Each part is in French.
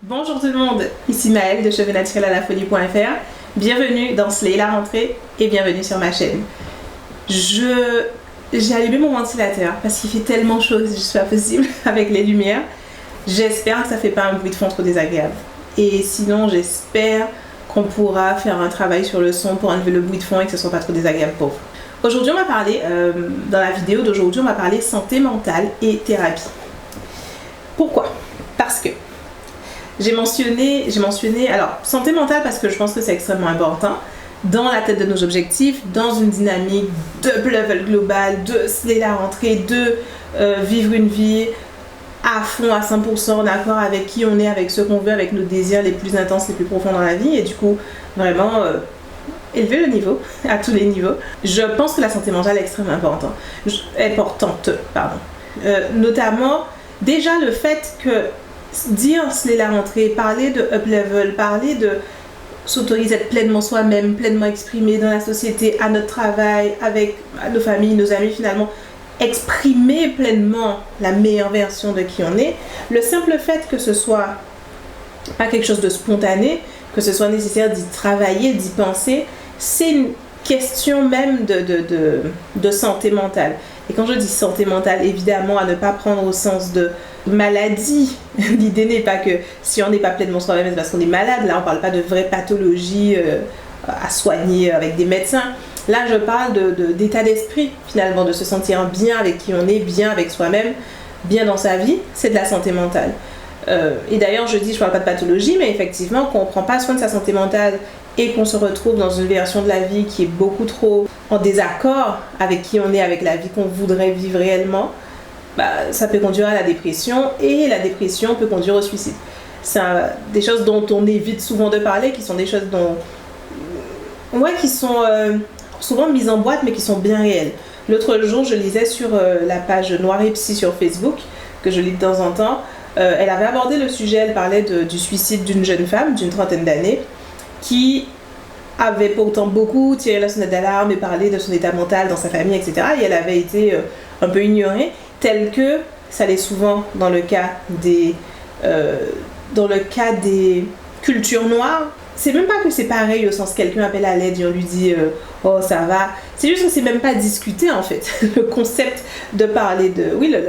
Bonjour tout le monde, ici Maëlle de cheveuxnaturelalafolie.fr. Bienvenue dans Slay la rentrée et bienvenue sur ma chaîne. J'ai allumé mon ventilateur parce qu'il fait tellement chaud que c'est juste pas possible avec les lumières. J'espère que ça fait pas un bruit de fond trop désagréable. Et sinon, j'espère qu'on pourra faire un travail sur le son pour enlever le bruit de fond et que ce soit pas trop désagréable pour vous. Aujourd'hui, on va parler, dans la vidéo d'aujourd'hui, on va parler santé mentale et thérapie. Pourquoi? Parce que j'ai mentionné, alors santé mentale parce que je pense que c'est extrêmement important dans la tête de nos objectifs, dans une dynamique de level global, de slay la rentrée, de vivre une vie à fond, à 100% en accord avec qui on est, avec ce qu'on veut, avec nos désirs les plus intenses, les plus profonds dans la vie et du coup vraiment élever le niveau à tous les niveaux. Je pense que la santé mentale est extrêmement importante, notamment déjà le fait que dire slay la rentrée, parler de up level, parler de s'autoriser à être pleinement soi-même, pleinement exprimé dans la société, à notre travail, avec nos familles, nos amis finalement, exprimer pleinement la meilleure version de qui on est, le simple fait que ce soit pas quelque chose de spontané, que ce soit nécessaire d'y travailler, d'y penser, c'est une question même de santé mentale. Et quand je dis santé mentale, évidemment, à ne pas prendre au sens de maladie. L'idée n'est pas que si on n'est pas pleinement soi-même, c'est parce qu'on est malade. Là, on ne parle pas de vraies pathologies à soigner avec des médecins. Là, je parle d'état d'esprit, finalement, de se sentir bien avec qui on est, bien avec soi-même, bien dans sa vie. C'est de la santé mentale. Et d'ailleurs, je ne parle pas de pathologie, mais effectivement, quand on ne prend pas soin de sa santé mentale et qu'on se retrouve dans une version de la vie qui est beaucoup trop en désaccord avec qui on est, avec la vie qu'on voudrait vivre réellement, ça peut conduire à la dépression et la dépression peut conduire au suicide. C'est des choses dont on évite souvent de parler, qui sont des choses qui sont souvent mises en boîte mais qui sont bien réelles. L'autre jour, je lisais sur la page Noir et Psy sur Facebook, que je lis de temps en temps, elle avait abordé le sujet, elle parlait du suicide d'une jeune femme d'une trentaine d'années qui avait pourtant beaucoup tiré la sonnette d'alarme et parlé de son état mental dans sa famille, etc. Et elle avait été un peu ignorée, tel que ça l'est souvent dans le cas des cultures noires. C'est même pas que c'est pareil au sens quelqu'un appelle à l'aide et on lui dit oh ça va. C'est juste que c'est même pas discuté en fait. Le concept de parler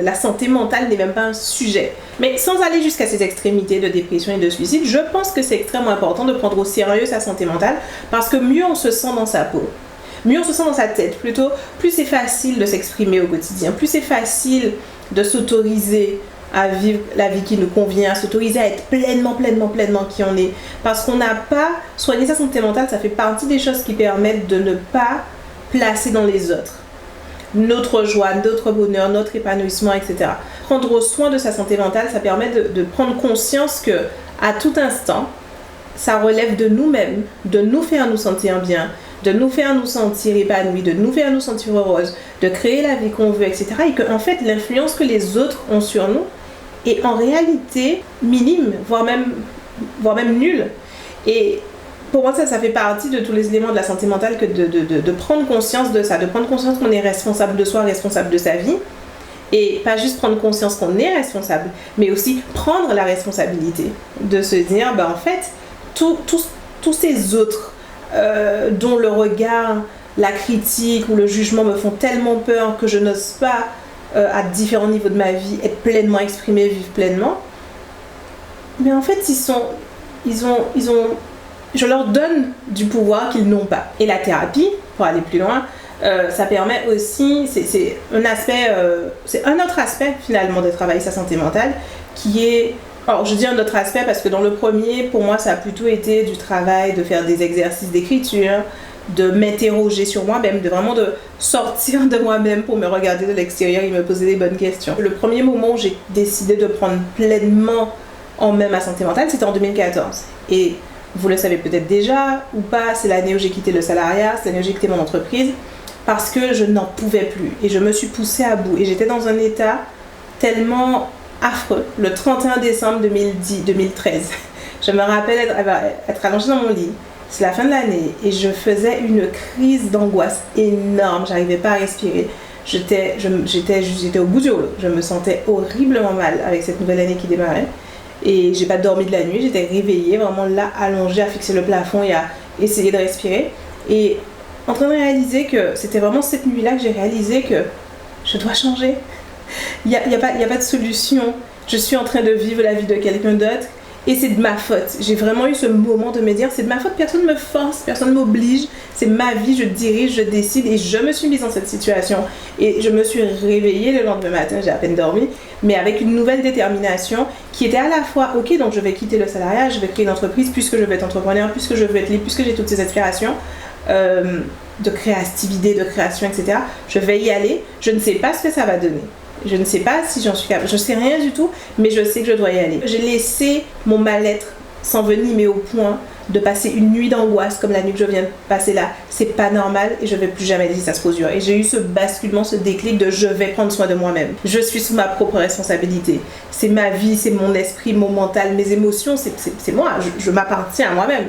la santé mentale n'est même pas un sujet. Mais sans aller jusqu'à ces extrémités de dépression et de suicide, je pense que c'est extrêmement important de prendre au sérieux sa santé mentale parce que mieux on se sent dans sa peau, mieux on se sent dans sa tête plutôt, plus c'est facile de s'exprimer au quotidien, plus c'est facile de s'autoriser à vivre la vie qui nous convient, à s'autoriser à être pleinement qui on est. Parce qu'on n'a pas soigné sa santé mentale, ça fait partie des choses qui permettent de ne pas placer dans les autres notre joie, notre bonheur, notre épanouissement, etc. Prendre soin de sa santé mentale, ça permet de prendre conscience que à tout instant, ça relève de nous-mêmes, de nous faire nous sentir bien, de nous faire nous sentir épanouis, de nous faire nous sentir heureuses, de créer la vie qu'on veut, etc. Et que en fait, l'influence que les autres ont sur nous est en réalité minime, voire même nulle. Et pour moi, ça fait partie de tous les éléments de la santé mentale que de prendre conscience de ça, de prendre conscience qu'on est responsable de soi, responsable de sa vie. Et pas juste prendre conscience qu'on est responsable, mais aussi prendre la responsabilité de se dire, en fait, tous ces autres dont le regard, la critique ou le jugement me font tellement peur que je n'ose pas, à différents niveaux de ma vie, être pleinement exprimé, vivre pleinement. Mais en fait, je leur donne du pouvoir qu'ils n'ont pas. Et la thérapie, pour aller plus loin, ça permet aussi, c'est un autre aspect finalement de travailler sa santé mentale qui est, alors je dis un autre aspect parce que dans le premier, pour moi, ça a plutôt été du travail, de faire des exercices d'écriture, de m'interroger sur moi-même, de vraiment de sortir de moi-même pour me regarder de l'extérieur et me poser des bonnes questions. Le premier moment où j'ai décidé de prendre pleinement en main ma santé mentale, c'était en 2014. Et vous le savez peut-être déjà ou pas, c'est l'année où j'ai quitté le salariat, c'est l'année où j'ai quitté mon entreprise parce que je n'en pouvais plus et je me suis poussée à bout et j'étais dans un état tellement affreux. Le 31 décembre 2013, je me rappelle être allongée dans mon lit, c'est la fin de l'année et je faisais une crise d'angoisse énorme, j'arrivais pas à respirer. J'étais au bout du rouleau, je me sentais horriblement mal avec cette nouvelle année qui démarrait. Et j'ai pas dormi de la nuit, j'étais réveillée, vraiment là, allongée, à fixer le plafond et à essayer de respirer. Et en train de réaliser que c'était vraiment cette nuit-là que j'ai réalisé que je dois changer. Il y a pas de solution. Je suis en train de vivre la vie de quelqu'un d'autre et c'est de ma faute. J'ai vraiment eu ce moment de me dire c'est de ma faute, personne ne me force, personne ne m'oblige, c'est ma vie, je dirige, je décide et je me suis mise dans cette situation. Et je me suis réveillée le lendemain matin, j'ai à peine dormi, mais avec une nouvelle détermination qui était à la fois ok, donc je vais quitter le salariat, je vais créer une entreprise puisque je vais être entrepreneur, puisque je veux être libre, puisque j'ai toutes ces aspirations de créativité, de création, etc. Je vais y aller, je ne sais pas ce que ça va donner. Je ne sais pas si j'en suis capable, je sais rien du tout, mais je sais que je dois y aller. J'ai laissé mon mal-être s'envenimer au point de passer une nuit d'angoisse comme la nuit que je viens de passer là. C'est pas normal et je vais plus jamais laisser ça se produire. Et j'ai eu ce basculement, ce déclic de je vais prendre soin de moi-même. Je suis sous ma propre responsabilité. C'est ma vie, c'est mon esprit, mon mental, mes émotions, c'est moi. Je m'appartiens à moi-même.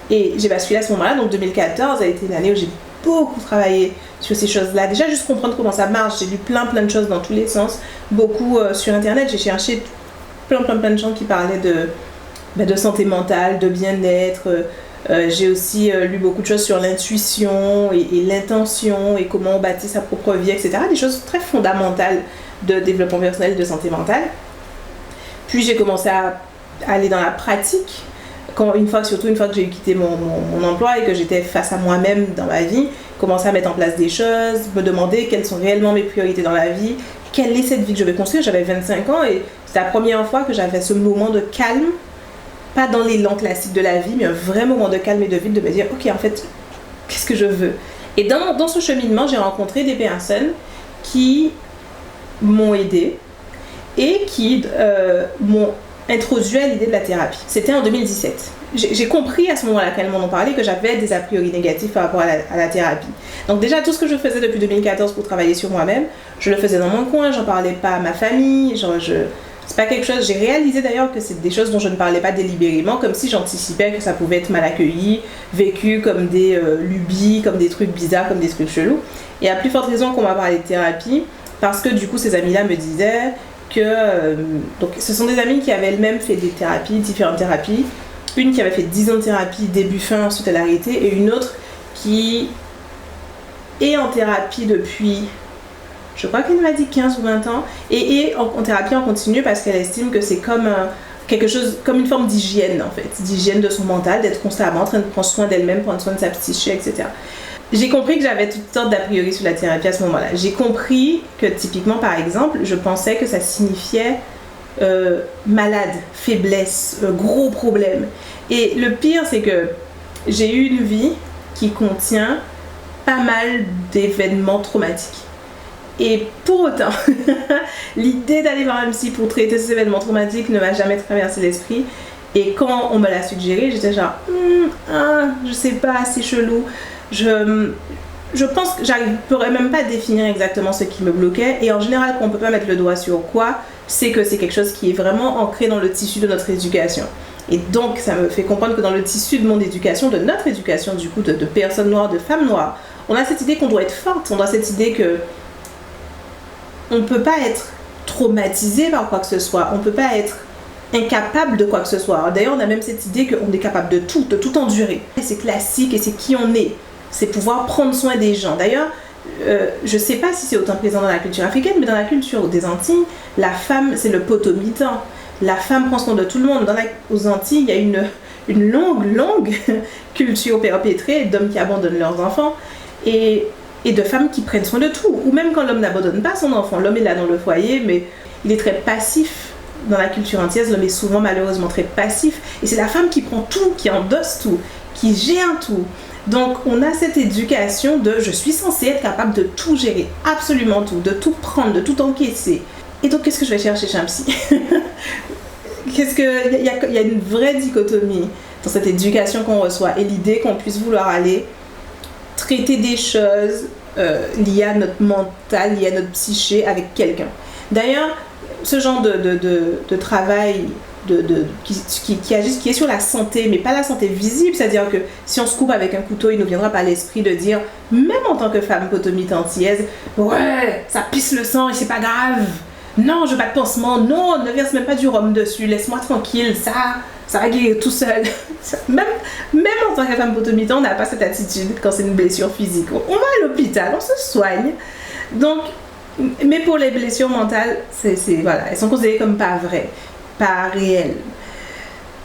Et j'ai basculé à ce moment-là, donc 2014 a été une année où j'ai beaucoup travaillé sur ces choses-là. Déjà, juste comprendre comment ça marche. J'ai lu plein de choses dans tous les sens. Beaucoup sur Internet. J'ai cherché plein de gens qui parlaient de santé mentale, de bien-être. J'ai aussi lu beaucoup de choses sur l'intuition et l'intention et comment on bâtit sa propre vie, etc. Des choses très fondamentales de développement personnel, de santé mentale. Puis j'ai commencé à aller dans la pratique. Surtout une fois que j'ai quitté mon emploi et que j'étais face à moi-même dans ma vie, commencer à mettre en place des choses, me demander quelles sont réellement mes priorités dans la vie, quelle est cette vie que je vais construire. J'avais 25 ans et c'était la première fois que j'avais ce moment de calme, pas dans l'élan classique de la vie, mais un vrai moment de calme et de vide, de me dire ok, en fait, qu'est-ce que je veux. Et dans ce cheminement, j'ai rencontré des personnes qui m'ont aidée et qui m'ont introduit à l'idée de la thérapie. C'était en 2017. J'ai compris à ce moment-là, quand elles m'en ont parlé, que j'avais des a priori négatifs par rapport à la thérapie. Donc déjà, tout ce que je faisais depuis 2014 pour travailler sur moi-même, je le faisais dans mon coin, j'en parlais pas à ma famille, c'est pas quelque chose, j'ai réalisé d'ailleurs que c'est des choses dont je ne parlais pas délibérément, comme si j'anticipais que ça pouvait être mal accueilli, vécu comme des lubies, comme des trucs bizarres, comme des trucs chelous. Et à plus forte raison qu'on m'a parlé de thérapie, parce que du coup ces amis-là me disaient que donc ce sont des amis qui avaient elles-mêmes fait des thérapies, différentes thérapies. Une qui avait fait 10 ans de thérapie début fin, ensuite elle a arrêté, et une autre qui est en thérapie depuis, je crois qu'elle m'a dit 15 ou 20 ans, et en thérapie en continu parce qu'elle estime que c'est comme quelque chose, comme une forme d'hygiène en fait, d'hygiène de son mental, d'être constamment en train de prendre soin d'elle-même, prendre soin de sa psyché, etc. J'ai compris que j'avais toutes sortes d'a priori sur la thérapie à ce moment-là. J'ai compris que typiquement, par exemple, je pensais que ça signifiait malade, faiblesse, gros problème. Et le pire, c'est que j'ai eu une vie qui contient pas mal d'événements traumatiques. Et pour autant, l'idée d'aller voir un psy pour traiter ces événements traumatiques ne m'a jamais traversé l'esprit. Et quand on me l'a suggéré, j'étais genre, je sais pas, c'est chelou. Je pense que je pourrais même pas définir exactement ce qui me bloquait. Et en général, quand on peut pas mettre le doigt sur quoi, c'est que c'est quelque chose qui est vraiment ancré dans le tissu de notre éducation. Et donc, ça me fait comprendre que dans le tissu de mon éducation, de notre éducation, du coup, de personnes noires, de femmes noires, on a cette idée qu'on doit être forte, on a cette idée que on ne peut pas être traumatisé par quoi que ce soit, on ne peut pas être incapable de quoi que ce soit. D'ailleurs, on a même cette idée qu'on est capable de tout endurer. Et c'est classique et c'est qui on est, c'est pouvoir prendre soin des gens. D'ailleurs, je ne sais pas si c'est autant présent dans la culture africaine, mais dans la culture des Antilles, la femme, c'est le potomitan. La femme prend soin de tout le monde. Aux Antilles, il y a une longue culture perpétrée d'hommes qui abandonnent leurs enfants et de femmes qui prennent soin de tout. Ou même quand l'homme n'abandonne pas son enfant, l'homme est là dans le foyer, mais il est très passif. Dans la culture antillaise, l'homme est souvent malheureusement très passif. Et c'est la femme qui prend tout, qui endosse tout, qui gère tout. Donc on a cette éducation de je suis censée être capable de tout gérer, absolument tout, de tout prendre, de tout encaisser. Et donc qu'est-ce que je vais chercher chez un psy? Il y a une vraie dichotomie dans cette éducation qu'on reçoit et l'idée qu'on puisse vouloir aller traiter des choses liées à notre mental, liées à notre psyché avec quelqu'un. D'ailleurs, ce genre de travail qui est sur la santé, mais pas la santé visible, c'est-à-dire que si on se coupe avec un couteau, il nous viendra pas à l'esprit de dire, même en tant que femme potomite antillaise, ouais, ça pisse le sang et c'est pas grave. non, je veux pas de pansement, non, ne verse même pas du rhum dessus, laisse-moi tranquille, ça va guérir tout seul. Même en tant que femme potomitan, on n'a pas cette attitude quand c'est une blessure physique. On va à l'hôpital, on se soigne. Donc, mais pour les blessures mentales, voilà, elles sont considérées comme pas vraies, pas réelles.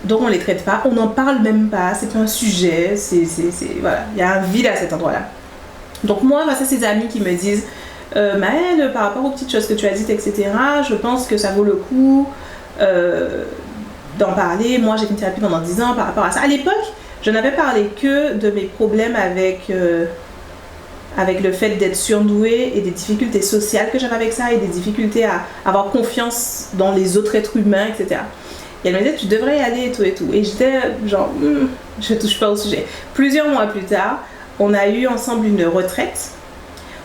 Donc on les traite pas, on n'en parle même pas, c'est pas un sujet, voilà, il y a un vide à cet endroit-là. Donc moi, face à ces amis qui me disent Maëlle, par rapport aux petites choses que tu as dites, etc., je pense que ça vaut le coup d'en parler. Moi, j'ai fait une thérapie pendant 10 ans par rapport à ça. À l'époque, je n'avais parlé que de mes problèmes avec le fait d'être surdouée et des difficultés sociales que j'avais avec ça et des difficultés à avoir confiance dans les autres êtres humains, etc. Et elle me disait, tu devrais y aller et tout et tout. Et j'étais genre, je touche pas au sujet. Plusieurs mois plus tard, on a eu ensemble une retraite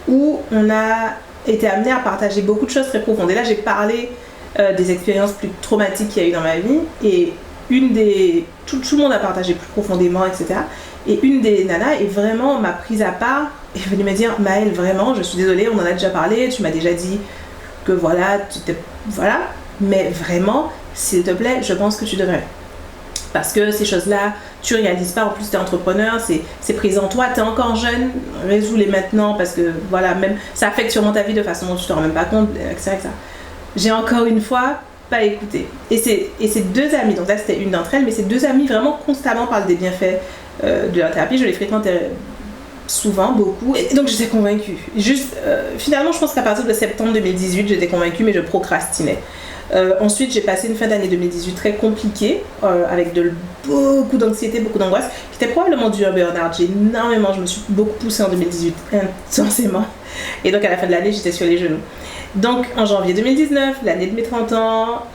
où on a été amené à partager beaucoup de choses très profondes. Et là, j'ai parlé des expériences plus traumatiques qu'il y a eu dans ma vie. Et tout le monde a partagé plus profondément, etc. Et une des nanas m'a prise à part et est venue me dire, Maëlle, vraiment, je suis désolée, on en a déjà parlé, tu m'as déjà dit que voilà, mais vraiment, s'il te plaît, je pense que tu devrais. Parce que ces choses-là, tu réalises pas, en plus tu es entrepreneur, c'est présent toi, tu es encore jeune, résous-les maintenant parce que voilà, même ça affecte sûrement ta vie de façon dont tu te rends même pas compte, etc. J'ai encore une fois pas écouté. Et ces deux amies, donc là c'était une d'entre elles, mais ces deux amies vraiment constamment parlent des bienfaits de la thérapie, je les fréquentais souvent, beaucoup, et donc j'étais convaincue. Juste, finalement je pense qu'à partir de septembre 2018, j'étais convaincue, mais je procrastinais. Ensuite, j'ai passé une fin d'année 2018 très compliquée, avec beaucoup d'anxiété, beaucoup d'angoisse, qui était probablement dû à burn-out. Je me suis beaucoup poussée en 2018, intensément. Et donc, à la fin de l'année, j'étais sur les genoux. Donc, en janvier 2019, l'année de mes 30 ans,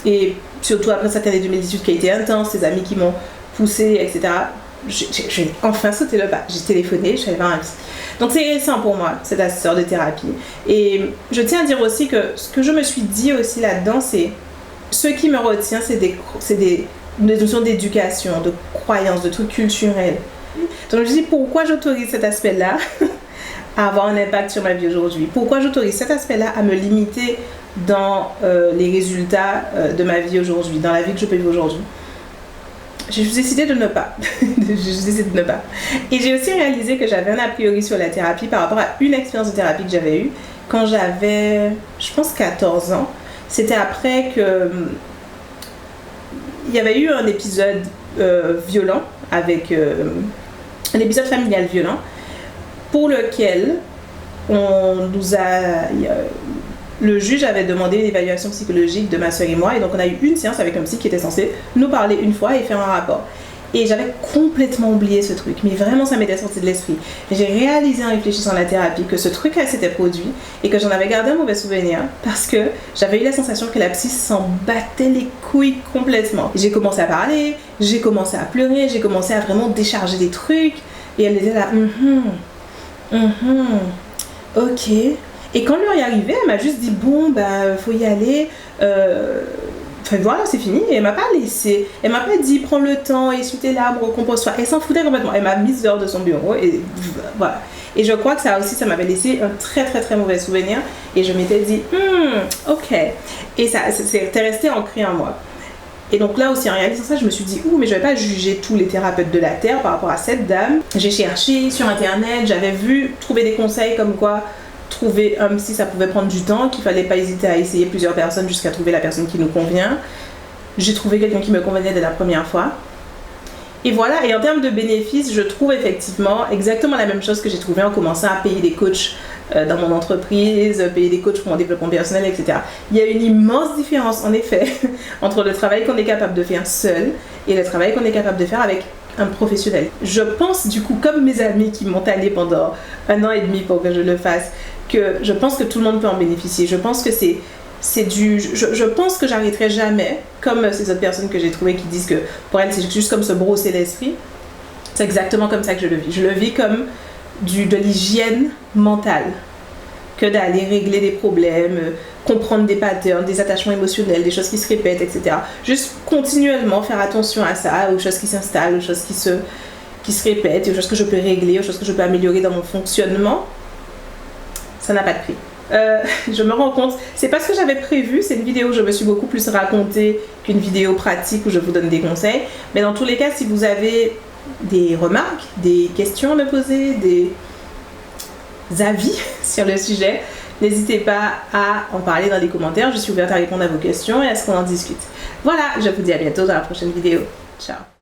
et surtout après cette année 2018 qui a été intense, ces amis qui m'ont poussée, etc., j'ai enfin sauté le pas. J'ai téléphoné, je suis allée voir un psy. Donc c'est récent pour moi, cette assesseur de thérapie. Et je tiens à dire aussi que ce que je me suis dit aussi là-dedans, c'est ce qui me retient, c'est des notions d'éducation, de croyances, de trucs culturels. Donc je me dis pourquoi j'autorise cet aspect-là à avoir un impact sur ma vie aujourd'hui. Pourquoi j'autorise cet aspect-là à me limiter dans les résultats de ma vie aujourd'hui, dans la vie que je peux vivre aujourd'hui. J'ai décidé de ne pas. Et j'ai aussi réalisé que j'avais un a priori sur la thérapie par rapport à une expérience de thérapie que j'avais eue quand j'avais, je pense, 14 ans. C'était après que il y avait eu un épisode violent avec un épisode familial violent pour lequel le juge avait demandé une évaluation psychologique de ma soeur et moi, et donc on a eu une séance avec un psy qui était censé nous parler une fois et faire un rapport. Et j'avais complètement oublié ce truc, mais vraiment ça m'était sorti de l'esprit. Et j'ai réalisé en réfléchissant à la thérapie que ce truc-là s'était produit et que j'en avais gardé un mauvais souvenir parce que j'avais eu la sensation que la psy s'en battait les couilles complètement. Et j'ai commencé à parler, j'ai commencé à pleurer, j'ai commencé à vraiment décharger des trucs, et elle était là, ok. Et quand l'heure est arrivée, elle m'a juste dit bon, faut y aller. Enfin voilà, c'est fini. Et elle m'a pas laissé. Elle m'a pas dit prends le temps, essuie l'arbre, compose-toi. Elle s'en foutait complètement. Elle m'a mise dehors de son bureau et voilà. Et je crois que ça aussi, ça m'avait laissé un très très très mauvais souvenir. Et je m'étais dit ok. Et ça, c'était resté ancré en moi. Et donc là aussi, en réalisant ça, je me suis dit mais je vais pas juger tous les thérapeutes de la Terre par rapport à cette dame. J'ai cherché sur internet, j'avais trouvé des conseils comme quoi trouver un psy, ça pouvait prendre du temps, qu'il fallait pas hésiter à essayer plusieurs personnes jusqu'à trouver la personne qui nous convient. J'ai trouvé quelqu'un qui me convenait dès la première fois. Et voilà, et en termes de bénéfices, je trouve effectivement exactement la même chose que j'ai trouvé en commençant à payer des coachs dans mon entreprise, payer des coachs pour mon développement personnel, etc. Il y a une immense différence, en effet, entre le travail qu'on est capable de faire seul et le travail qu'on est capable de faire avec un professionnel. Je pense du coup, comme mes amis qui m'ont allé pendant 1 an et demi pour que je le fasse, que je pense que tout le monde peut en bénéficier. Je pense que je pense que j'arrêterai jamais, comme ces autres personnes que j'ai trouvées qui disent que pour elles c'est juste comme se brosser l'esprit. C'est exactement comme ça que je le vis. Je le vis comme de l'hygiène mentale, que d'aller régler des problèmes, comprendre des patterns, des attachements émotionnels, des choses qui se répètent, etc. Juste continuellement faire attention à ça, aux choses qui s'installent, aux choses qui se répètent, aux choses que je peux régler, aux choses que je peux améliorer dans mon fonctionnement. Ça n'a pas de prix. je me rends compte, c'est pas ce que j'avais prévu, c'est une vidéo où je me suis beaucoup plus racontée qu'une vidéo pratique où je vous donne des conseils. Mais dans tous les cas, si vous avez des remarques, des questions à me poser, des avis sur le sujet, n'hésitez pas à en parler dans les commentaires. Je suis ouverte à répondre à vos questions et à ce qu'on en discute. Voilà, je vous dis à bientôt dans la prochaine vidéo. Ciao!